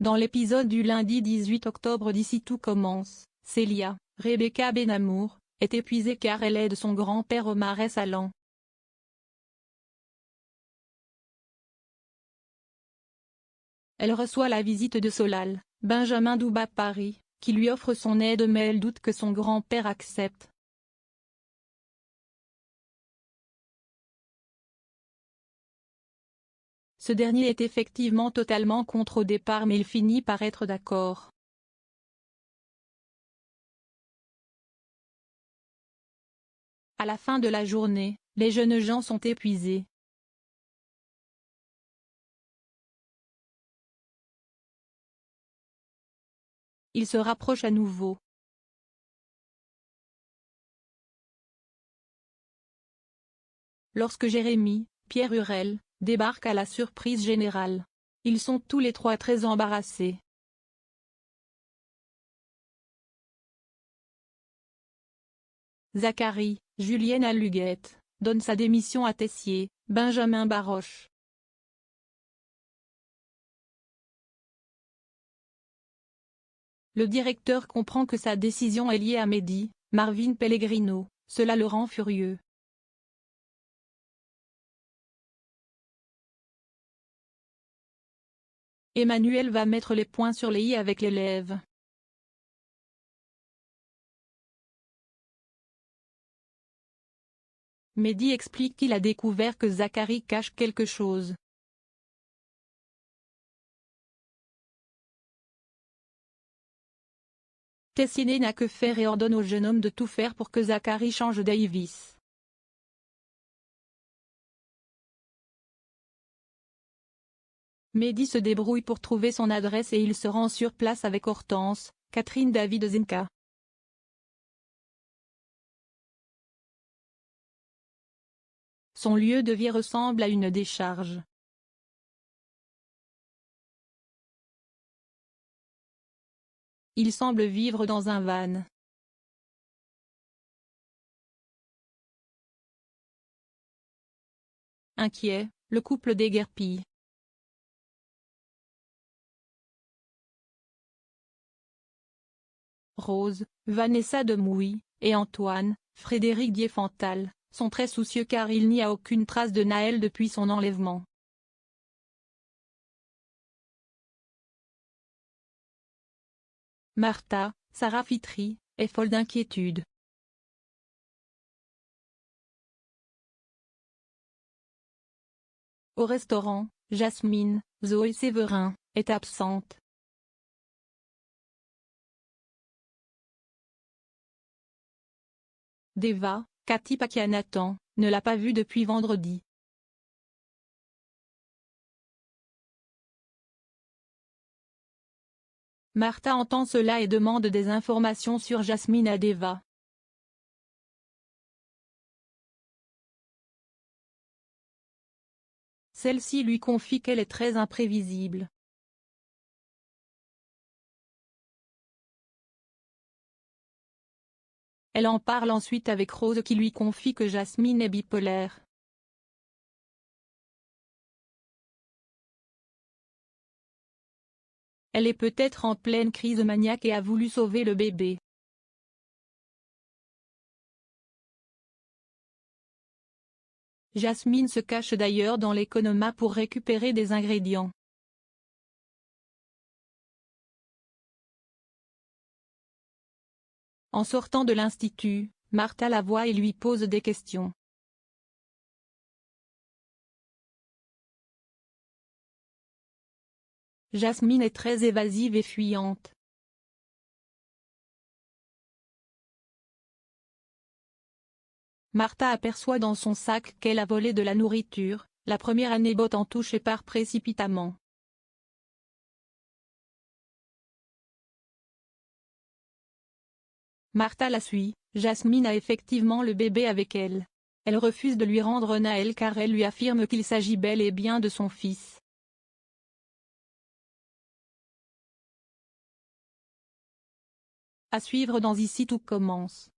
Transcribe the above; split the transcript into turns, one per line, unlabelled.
Dans l'épisode du lundi 18 octobre d'Ici tout commence, Célia, Rebecca Benamour, est épuisée car elle aide son grand-père au marais salant. Elle reçoit la visite de Solal, Benjamin Douba-Paris, qui lui offre son aide mais elle doute que son grand-père accepte. Ce dernier est effectivement totalement contre au départ mais il finit par être d'accord. À la fin de la journée, les jeunes gens sont épuisés. Ils se rapprochent à nouveau. Lorsque Jérémy, Pierre Hurel, débarque à la surprise générale. Ils sont tous les trois très embarrassés. Zacharie, Julienne Alluguette, donne sa démission à Tessier, Benjamin Baroche. Le directeur comprend que sa décision est liée à Mehdi, Marvin Pellegrino, cela le rend furieux. Emmanuel va mettre les points sur les i avec l'élève. Mehdi explique qu'il a découvert que Zacharie cache quelque chose. Tessier n'a que faire et ordonne au jeune homme de tout faire pour que Zacharie change Davis. Mehdi se débrouille pour trouver son adresse et il se rend sur place avec Hortense, Catherine David Zenka. Son lieu de vie ressemble à une décharge. Il semble vivre dans un van. Inquiet, le couple déguerpille. Rose, Vanessa Demouy, et Antoine, Frédéric Diefenthal, sont très soucieux car il n'y a aucune trace de Naël depuis son enlèvement. Martha, Sarah Fitri, est folle d'inquiétude. Au restaurant, Jasmine, Zoé Séverin, est absente. Deva, Cathy Pakianathan, ne l'a pas vue depuis vendredi. Martha entend cela et demande des informations sur Jasmine à Deva. Celle-ci lui confie qu'elle est très imprévisible. Elle en parle ensuite avec Rose qui lui confie que Jasmine est bipolaire. Elle est peut-être en pleine crise maniaque et a voulu sauver le bébé. Jasmine se cache d'ailleurs dans l'économat pour récupérer des ingrédients. En sortant de l'institut, Martha la voit et lui pose des questions. Jasmine est très évasive et fuyante. Martha aperçoit dans son sac qu'elle a volé de la nourriture, la première anecdote en touche et part précipitamment. Martha la suit, Jasmine a effectivement le bébé avec elle. Elle refuse de lui rendre Naël car elle lui affirme qu'il s'agit bel et bien de son fils. À suivre dans Ici tout commence.